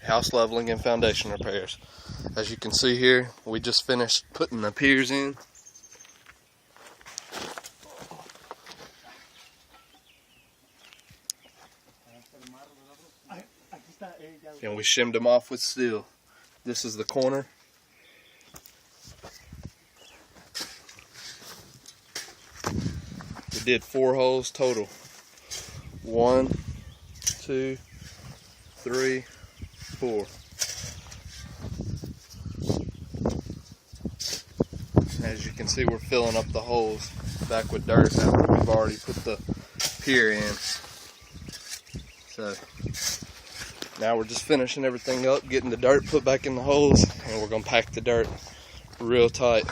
house leveling and foundation repairs. As you can see here, we just finished putting the piers in. And we shimmed them off with steel. This is the corner. We did 4 holes total. 1, 2, 3, 4. As you can see, we're filling up the holes back with dirt after we've already put the pier in. So now we're just finishing everything up, getting the dirt put back in the holes, and we're gonna pack the dirt real tight.